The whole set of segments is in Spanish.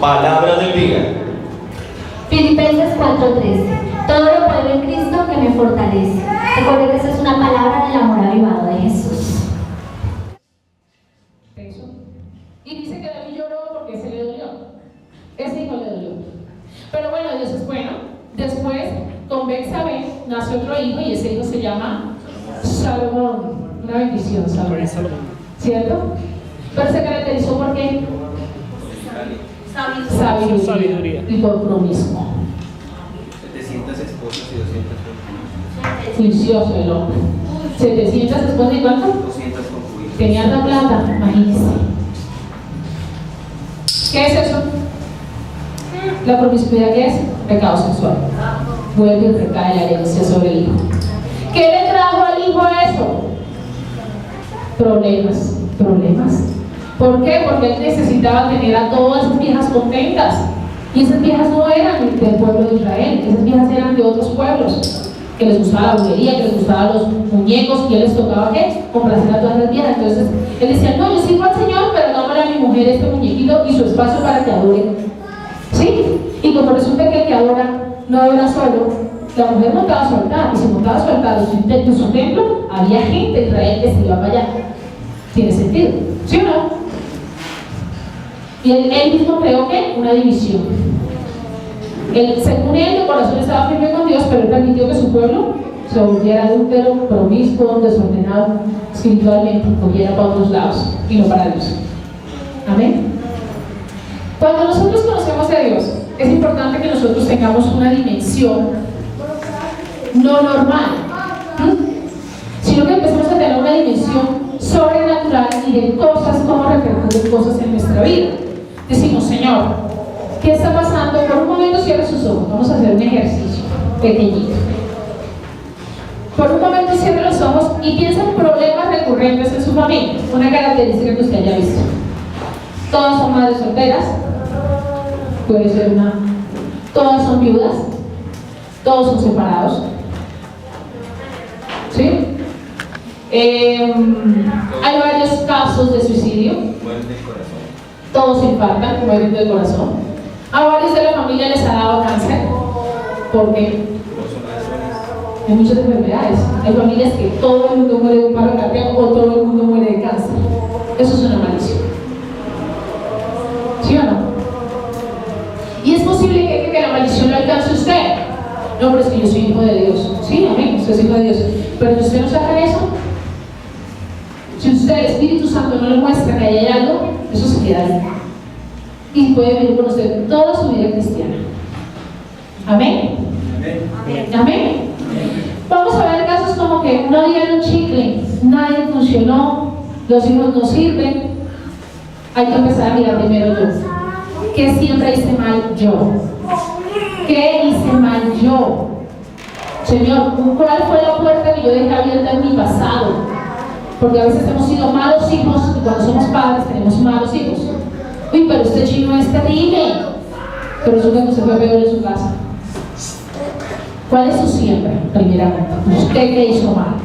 Palabra del día. Filipenses 4:13. Todo lo puedo en Cristo que me fortalece. Recuerde que esa es una palabra del amor avivado de Jesús. Y dice que David lloró porque se le dolió. Ese hijo le dolió. Pero bueno, Dios es bueno. Después, con Betsabé nace otro hijo y ese hijo se llama Salomón. Una bendición, Salomón. ¿Cierto? Pero se caracterizó por qué? Sabiduría y por promiscuo. 700 esposas y 200 concubinas. Juicioso el hombre. 700 esposas y ¿cuánto? 200 concubinas. Tenía la plata, imagínense. ¿Qué es eso? La promiscuidad, ¿qué es? Pecado sexual. Vuelve y recae la herencia sobre el hijo. ¿Qué le trajo al hijo eso? Problemas. ¿Por qué? Porque él necesitaba tener a todas esas viejas contentas. Y esas viejas no eran del pueblo de Israel, esas viejas eran de otros pueblos, que les gustaba la brujería, que les gustaban los muñecos, y él les tocaba ¿qué? Complacer a todas las viejas. Entonces él decía, no, yo sirvo al Señor, pero dámosle a mi mujer este muñequito y su espacio para que adore. ¿Sí? Y como resulta que el que adora no adora solo, la mujer montaba su altar, y si montaba su altar en su templo, había gente de Israel que se iba para allá. ¿Tiene sentido? ¿Sí o no? Y él mismo creó ¿qué? Una división. Según él, el corazón estaba firme con Dios, pero él permitió que su pueblo se volviera adúltero, promiscuo, desordenado, espiritualmente, cogiera para otros lados y no para Dios. Amén. Cuando nosotros conocemos a Dios, es importante que nosotros tengamos una dimensión no normal, sino que empecemos a tener una dimensión sobrenatural y de cosas, cómo repercuten cosas en nuestra vida. Decimos, Señor, ¿qué está pasando? Por un momento cierre sus ojos, vamos a hacer un ejercicio pequeñito. Por un momento cierre los ojos y piensa en problemas recurrentes en su familia, una característica que usted haya visto. Todas son madres solteras, puede ser una, todas son viudas, todos son separados, ¿sí? Hay varios casos de suicidio, Mueren del corazón. todos se infartan, mueren del corazón. A varios de la familia les ha dado cáncer, porque hay muchas enfermedades. Hay familias que todo el mundo muere de un paro cardíaco o todo el mundo muere de cáncer. Eso es una maldición. ¿Sí o no? Y es posible que la maldición lo alcance a usted. No, pero es que yo soy hijo de Dios. Sí, amén, usted es hijo de Dios. Pero si usted no saca eso, si usted, el Espíritu Santo, no le muestra que ahí hay algo, eso se queda ahí. Y puede vivir con usted toda su vida cristiana. Amén. Amén. Vamos a ver casos como que no dieron chicle, nadie funcionó, los hijos no sirven. Hay que empezar a mirar primero yo. ¿Qué siempre hice mal yo? ¿Qué hice mal yo? Señor, ¿cuál fue la puerta que yo dejé abierta en mi pasado? Porque a veces hemos sido malos hijos y cuando somos padres tenemos malos hijos. Uy, pero este chino es terrible. Pero resulta que usted fue peor en su casa. ¿Cuál es su siempre? Primeramente, ¿usted qué hizo mal?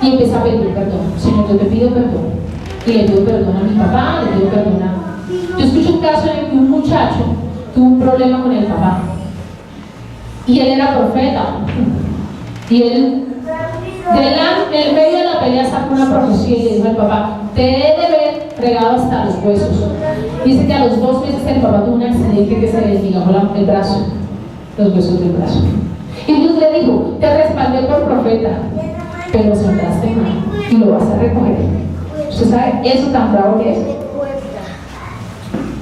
Y empieza a pedir perdón. Señor, yo te pido perdón. Y le pido perdón a mi papá, le pido perdón a... Yo escuché un caso en el que un muchacho tuvo un problema con el papá. Y él era profeta. Y él, en medio de la pelea, sacó una profecía y le dijo al papá: te he de ver fregado hasta los huesos. Dice que a los 2 meses el papá tuvo un accidente que se le desligó el brazo, los huesos del brazo. Y Dios le dijo: te respaldé por profeta, pero soltaste mal y lo vas a recoger. ¿Usted sabe eso tan bravo que es?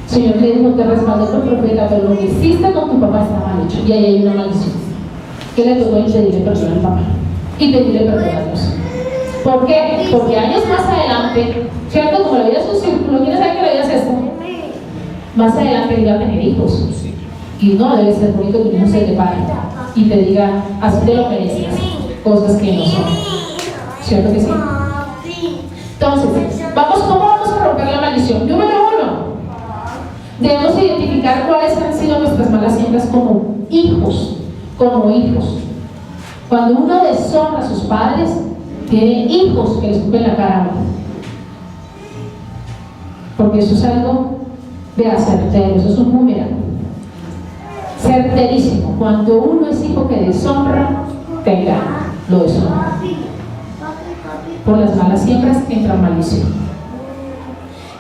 El Señor le dijo: te respaldé por profeta, pero lo que hiciste con tu papá está mal hecho. Y ahí hay una maldición. ¿Qué le tocó? Pedirle perdón al papá y pedirle perdón a Dios. ¿Por qué? Porque años más adelante, ¿cierto? Como la vida es un círculo, ¿quién sabe que la vida es esto? Más adelante iba a tener hijos. Y no debe ser bonito que un hijo se te pare y te diga: así te lo mereces, cosas que no son. ¿Cierto que sí? Entonces, ¿cómo vamos a romper la maldición? Número 1, debemos identificar cuáles han sido nuestras malas siembras como hijos. Cuando uno deshonra a sus padres, tiene hijos que le escupen la cara a uno. Porque eso es algo Vea, certero, eso es un número. Certerísimo. Cuando uno es hijo que deshonra, tenga, lo deshonra. Por las malas siembras entra maldición.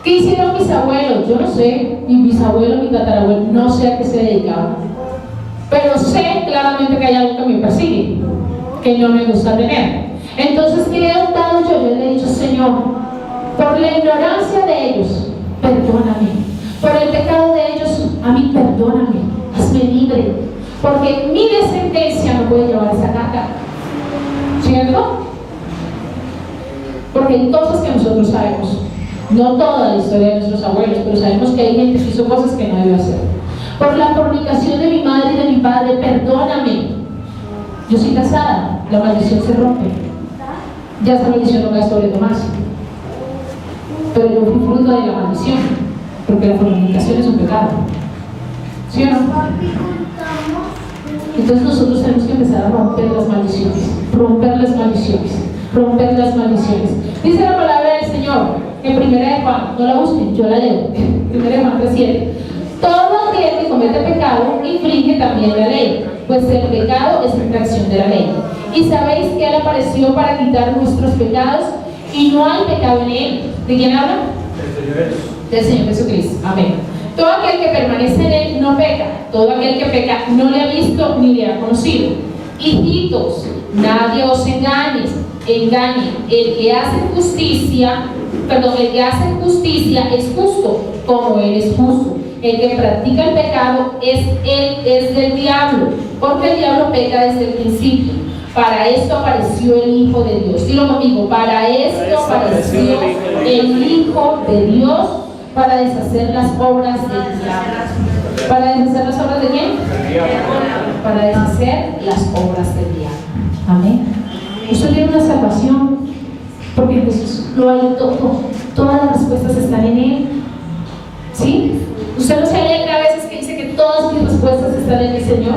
¿Qué hicieron mis abuelos? Yo no sé, mi bisabuelo, mi tatarabuelo, no sé a qué se dedicaban. Pero sé claramente que hay algo que me persigue, que no me gusta tener. Entonces, ¿qué he optado yo? Yo le he dicho, Señor, por la ignorancia de ellos, perdóname. Por el pecado de ellos, a mí perdóname, hazme libre. Porque mi descendencia no puede llevar esa carga. ¿Cierto? Porque hay cosas que nosotros sabemos. No toda la historia de nuestros abuelos, pero sabemos que hay gente que hizo cosas que no debe hacer. Por la fornicación de mi madre y de mi padre, perdóname. Yo soy casada, la maldición se rompe. Ya esa maldición no cae sobre Tomás. Pero yo fui fruto de la maldición, porque la fornicación es un pecado. ¿Sí o no? Entonces nosotros tenemos que empezar a romper las maldiciones. Romper las maldiciones. Romper las maldiciones. Dice la palabra del Señor en 1 de Juan, no la busquen, yo la leo. 1 de Juan 3:7. Todo aquel que comete pecado infringe también la ley, pues el pecado es infracción de la ley. Y sabéis que Él apareció para quitar nuestros pecados y no hay pecado en Él. ¿De quién habla? Del Señor Jesucristo. Amén. Todo aquel que permanece en Él no peca. Todo aquel que peca no le ha visto ni le ha conocido. Hijitos, nadie os engañe. El que hace justicia es justo, como Él es justo. El que practica el pecado es del diablo, porque el diablo peca desde el principio. Para esto apareció el Hijo de Dios. Dilo conmigo, para esto apareció el Hijo de Dios, para deshacer las obras del diablo. ¿Para deshacer las obras de quién? Para deshacer las obras del diablo. Amén. Usted tiene una salvación, porque Jesús lo hay todo. Todas las respuestas están en Él. ¿Sí? Usted no se alegra a veces que dice que todas mis respuestas están en el Señor.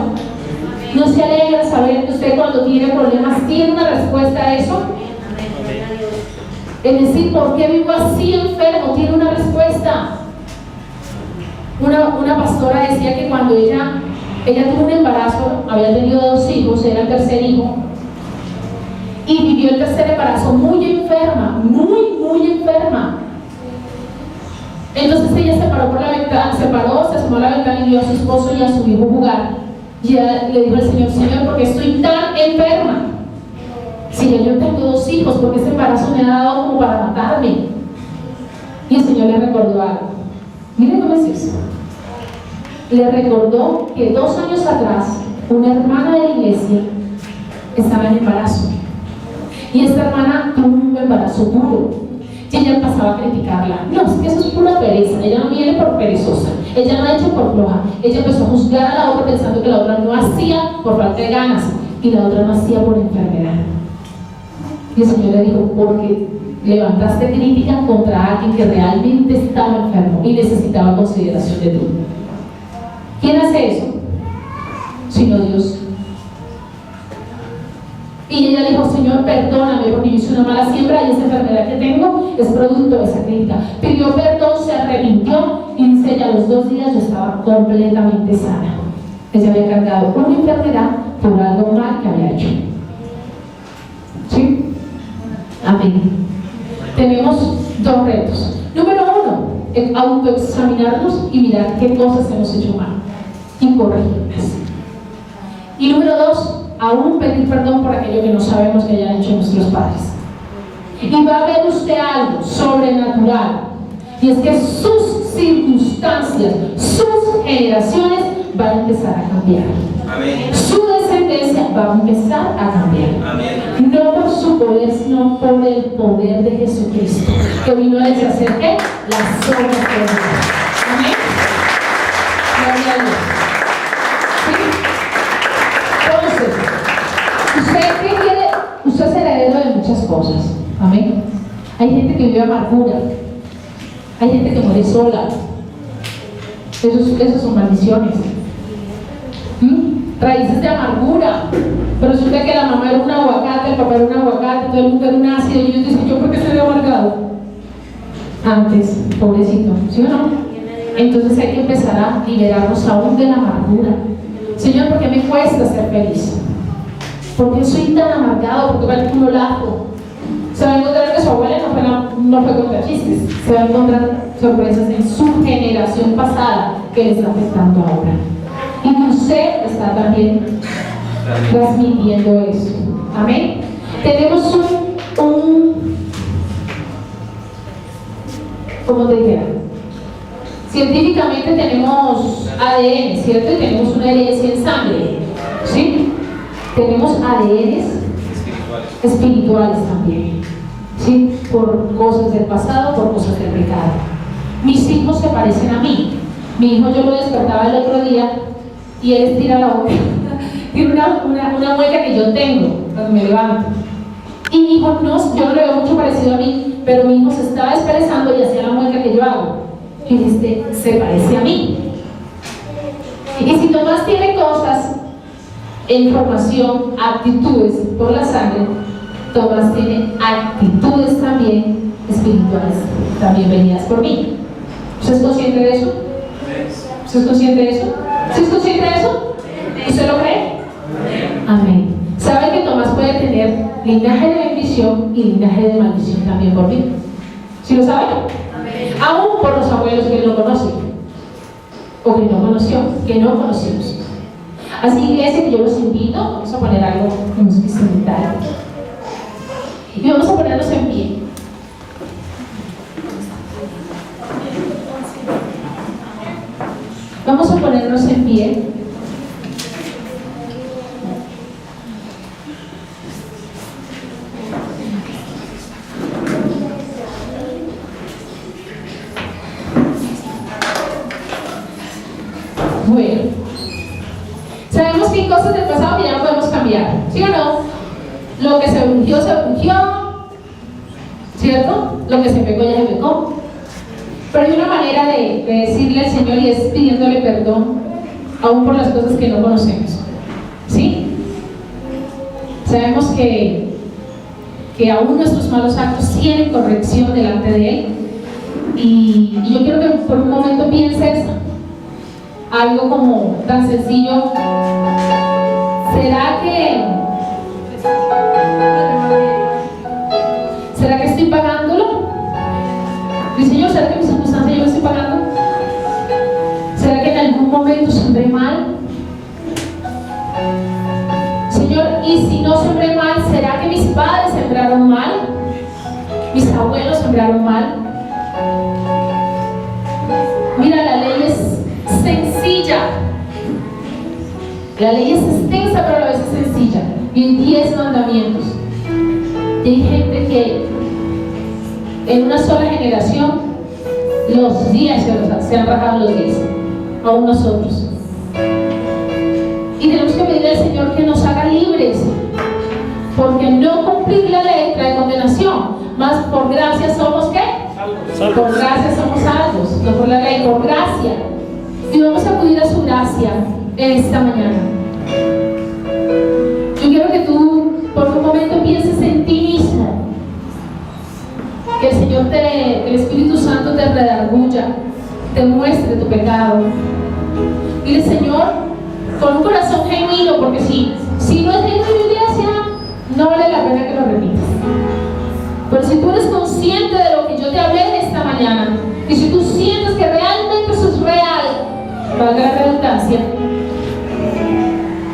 ¿No se alegra saber que usted cuando tiene problemas tiene una respuesta a eso? Es decir, ¿por qué vivo así enfermo? Tiene una respuesta. Una pastora decía que cuando ella tuvo un embarazo, había tenido 2 hijos, era el tercer hijo, y vivió el tercer embarazo muy enferma, muy enferma. Entonces ella se paró por la ventana, se asomó a la ventana y vio a su esposo y a su hijo jugar. Y ella le dijo al Señor, Señor, ¿por qué estoy tan enferma? Si yo tengo 2 hijos, porque ese embarazo me ha dado como para matarme. Y el Señor le recordó algo. Miren cómo es eso. Le recordó que 2 años atrás, una hermana de la iglesia estaba en embarazo. Y esta hermana tuvo un embarazo duro. Y ella pasaba a criticarla. No, es que eso es pura pereza. Ella no viene por perezosa. Ella no ha hecho por floja. Ella empezó a juzgar a la otra pensando que la otra no hacía por falta de ganas y la otra no hacía por enfermedad. Y el Señor le dijo, porque levantaste crítica contra alguien que realmente estaba enfermo y necesitaba consideración de tú. ¿Quién hace eso? Sino Dios. Y ella dijo, Señor, perdóname porque yo hice una mala siembra y esa enfermedad que tengo es producto de esa crítica. Pidió perdón, se arrepintió y dice ella, a los 2 días yo estaba completamente sana. Ella había cargado con una enfermedad por algo mal que había hecho. ¿Sí? Amén. Tenemos 2 retos. Número 1, autoexaminarnos y mirar qué cosas hemos hecho mal y corregirlas. Y número 2, aún pedir perdón por aquello que no sabemos que hayan hecho nuestros padres. Y va a ver usted algo sobrenatural, y es que sus circunstancias, sus generaciones van a empezar a cambiar. Amén. Su descendencia va a empezar a cambiar. Amén. No por su poder, sino por el poder de Jesucristo, que vino a deshacer ¿qué? Las obras de Dios. Amén. Gloria a Dios. Usted es heredero de muchas cosas. Amén. Hay gente que vive amargura. Hay gente que muere sola. Esas son maldiciones. Raíces de amargura. Pero resulta que la mamá era un aguacate, el papá era un aguacate, todo el mundo era un ácido. Y ellos dicen, ¿yo por qué soy amargado? Antes, pobrecito. ¿Sí o no? entonces hay que empezar a liberarnos aún de la amargura. Señor, ¿por qué me cuesta ser feliz? ¿Por qué soy tan amargado? ¿Por qué me acumulado? Se va a encontrar que su abuela no fue contra chistes. Se va a encontrar sorpresas en su generación pasada que le está afectando ahora. Y que usted está también transmitiendo eso. Amén. Tenemos ¿cómo te dijera? Científicamente tenemos ADN, ¿cierto? Y tenemos una herencia en sangre, ¿sí? Tenemos ADNs espirituales también, ¿sí? Por cosas del pasado, por cosas del pecado. Mis hijos se parecen a mí. Mi hijo, yo lo despertaba el otro día y él estira la boca. Tiene una mueca que yo tengo cuando me levanto. Y mi hijo, yo no le veo mucho parecido a mí, pero mi hijo se estaba expresando y hacía la mueca que yo hago. Y se parece a mí. Y si Tomás tiene cosas, información, actitudes por la sangre, Tomás tiene actitudes también espirituales, también venidas por mí. ¿Usted es consciente de eso? ¿Usted es consciente de eso? ¿Usted es consciente de eso? ¿Usted lo cree? Amén. ¿Sabe que Tomás puede tener linaje de bendición y linaje de maldición también por mí? ¿Sí lo sabe? Aún por los abuelos que él no conoce o que no conoció, que no conocimos. Así, iglesia, que yo los invito, vamos a poner algo instrumental y vamos a ponernos en pie. Vamos a ponernos en pie. Bueno, sabemos que hay cosas del pasado que ya no podemos cambiar, ¿sí o no? Lo que se ungió, ¿cierto? Lo que se pecó, ya se pecó. Pero hay una manera de decirle al Señor y es pidiéndole perdón, aún por las cosas que no conocemos, ¿sí? Sabemos que aún nuestros malos actos tienen corrección delante de Él. Y yo quiero que por un momento pienses algo como tan sencillo. ¿Será que estoy pagándolo? Dice Señor, ¿será que mi circunstancia yo la estoy pagando? ¿Será que en algún momento sembré mal? Señor, y si no sembré mal, ¿será que mis padres sembraron mal? ¿Mis abuelos sembraron mal? Mira, la ley es sencilla. La ley es extensa, pero a la vez es sencilla. Y hay 10 mandamientos. Y hay gente que en una sola generación los 10 se han bajado los 10, aún nosotros. Y tenemos que pedirle al Señor que nos haga libres, porque no cumplir la ley trae condenación. Más por gracia somos ¿qué? Salvos. Por gracia somos salvos, no por la ley, por gracia. Y vamos a acudir a su gracia esta mañana. Yo quiero que tú por un momento pienses en ti mismo, que el Señor el Espíritu Santo te redarguya, te muestre tu pecado. Dile, Señor, con un corazón genuino, porque si no es genuino, iglesia, no vale la pena que lo repitas. Pero si tú eres consciente de lo que yo te hablé esta mañana, y si tú sientes que realmente eso es real, valga la redundancia,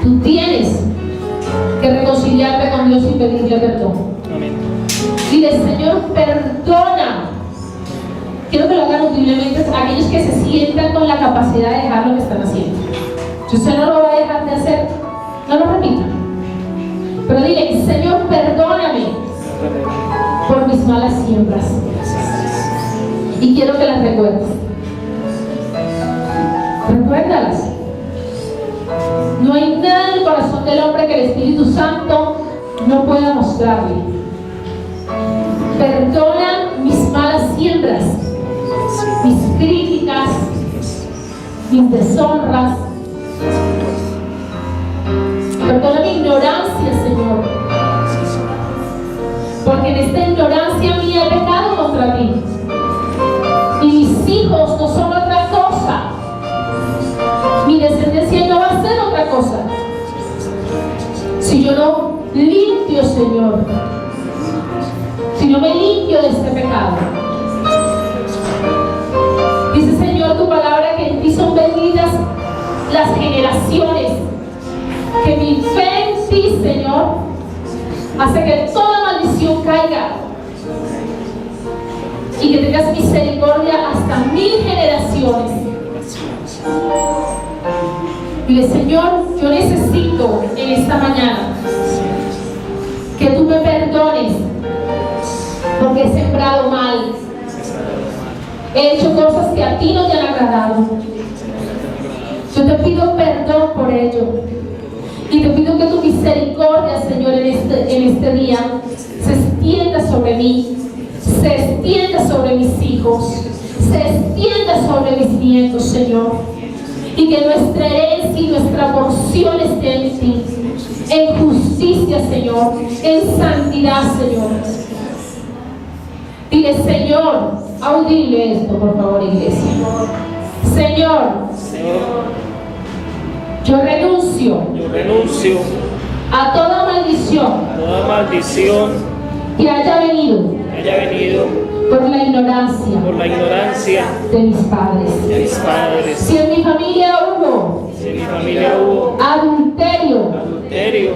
tú tienes que reconciliarte con Dios y pedirle perdón. Amén. Dile, Señor, perdona. Quiero que lo hagan audiblemente aquellos que se sientan con la capacidad de dejar lo que están haciendo. Si usted no lo va a dejar de hacer, no lo repita. Pero dile, Señor, perdóname por mis malas siembras. Y quiero que las recuerdes. Recuérdalas. No hay nada en el corazón del hombre que el Espíritu Santo no pueda mostrarle. Perdona mis malas siembras, mis críticas, mis deshonras. Perdona mi ignorancia, Señor, porque en esta ignorancia mía he pecado contra ti. Y mis hijos no son otra cosa otra cosa, si yo no limpio, Señor, si no me limpio de este pecado. Dice, Señor, tu palabra que en ti son benditas las generaciones, que mi fe en ti, Señor, hace que toda maldición caiga y que tengas misericordia hasta 1000 generaciones. Dile, Señor, yo necesito en esta mañana que tú me perdones porque he sembrado mal, he hecho cosas que a ti no te han agradado. Yo te pido perdón por ello y te pido que tu misericordia, Señor, en este día se extienda sobre mí, se extienda sobre mis hijos, se extienda sobre mis nietos, Señor, y que nuestra herencia y nuestra porción esté en ti, en justicia, Señor, en santidad, Señor. Dile, Señor, audile esto, por favor, iglesia. Señor, yo renuncio a toda maldición que haya venido por la ignorancia de mis padres. Si en mi familia hubo adulterio,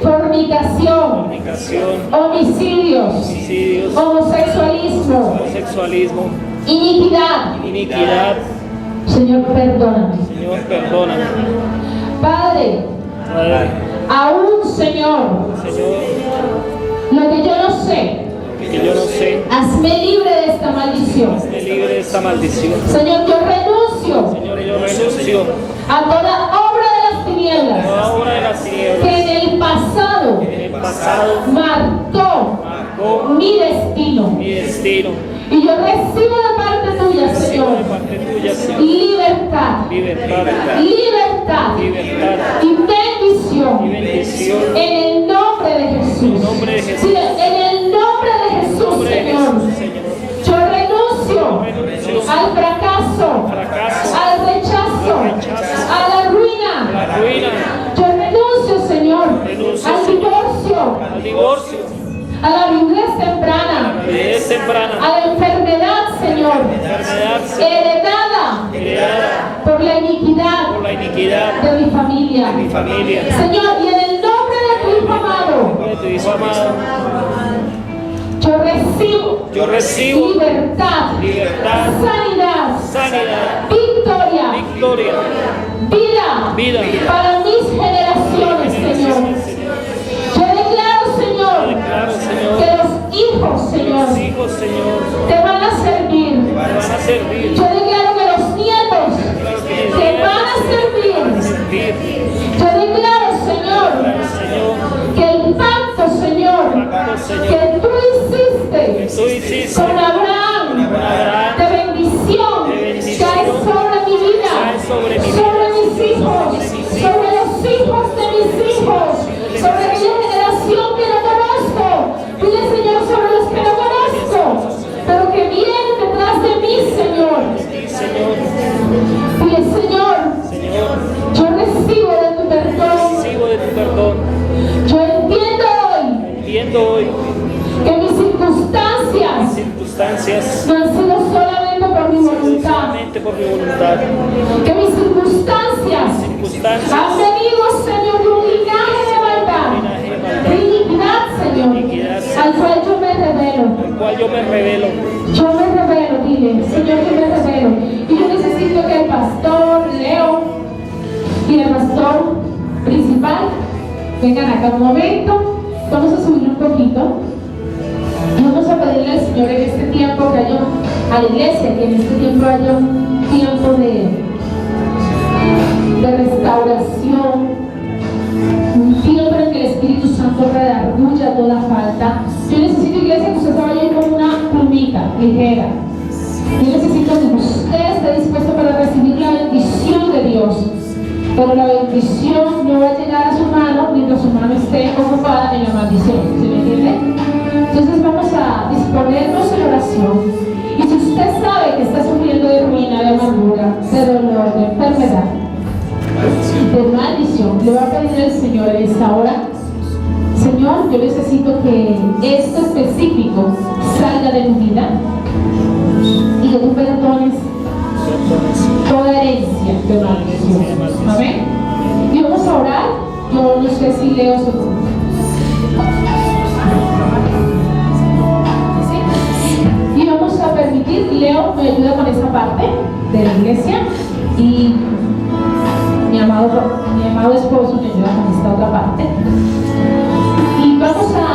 fornicación, homicidios, homosexualismo, iniquidad, Señor, perdóname. Padre, aún, Señor, lo que yo no sé, hazme libre de esta maldición. Señor, yo renuncio a toda obra de las tinieblas que en el pasado marcó mi destino. Y yo recibo de parte tuya, Señor, libertad y bendición en el nombre de Jesús. Sí, en el nombre de Jesús, Señor. Yo renuncio al fracaso, al rechazo, a la ruina. Yo renuncio, Señor, al divorcio, a la viudez temprana, a la enfermedad, Señor, heredada por la iniquidad de mi familia. Señor, y en el nombre de tu Hijo amado, yo recibo libertad, sanidad, victoria, vida para mis generaciones, Señor. Yo declaro, Señor, que los hijos, Señor, te van a servir. Yo declaro que los nietos te van a servir. Yo declaro, Señor, que el pacto, Señor, que tú hiciste con Abraham, de bendición, cae sobre mi vida, sobre mis hijos, sobre los hijos de mis hijos, sobre aquella generación que no conozco. Dile, Señor, sobre los que no conozco, pero que vienen detrás de mí, Señor. Dile, Señor, yo recibo de tu perdón. Yo entiendo hoy que mis circunstancias no han sido solamente por mi voluntad, que mis circunstancias han venido, Señor, de un linaje de maldad, de iniquidad, Señor, al cual yo me revelo. Yo me revelo, dile, Señor, yo me revelo. Y yo necesito que el pastor Leo y el pastor principal vengan acá un momento. Vamos a subir un poquito y vamos a pedirle al Señor en este tiempo que haya, a la iglesia, que en este tiempo haya un tiempo de restauración, un tiempo en que el Espíritu Santo redarguya toda falta. Yo necesito, iglesia, que usted se vaya con una plumita ligera. Yo necesito que usted esté dispuesto para recibir la bendición de Dios. Pero la bendición no va a llegar a su mano mientras su mano esté ocupada en la maldición. ¿Se me entiende? Entonces vamos a disponernos en oración. Y si usted sabe que está sufriendo de ruina, de amargura, de dolor, de enfermedad, de maldición, le voy a pedir al Señor en esta hora, Señor, yo necesito que esto específico salga de mi vida y que tú perdones toda herencia de maldición. Amén. Y vamos a orar. Yo no sé si Leo se... ¿Sí? Y vamos a permitir, Leo me ayuda con esta parte de la iglesia y mi amado esposo me ayuda con esta otra parte. Y vamos a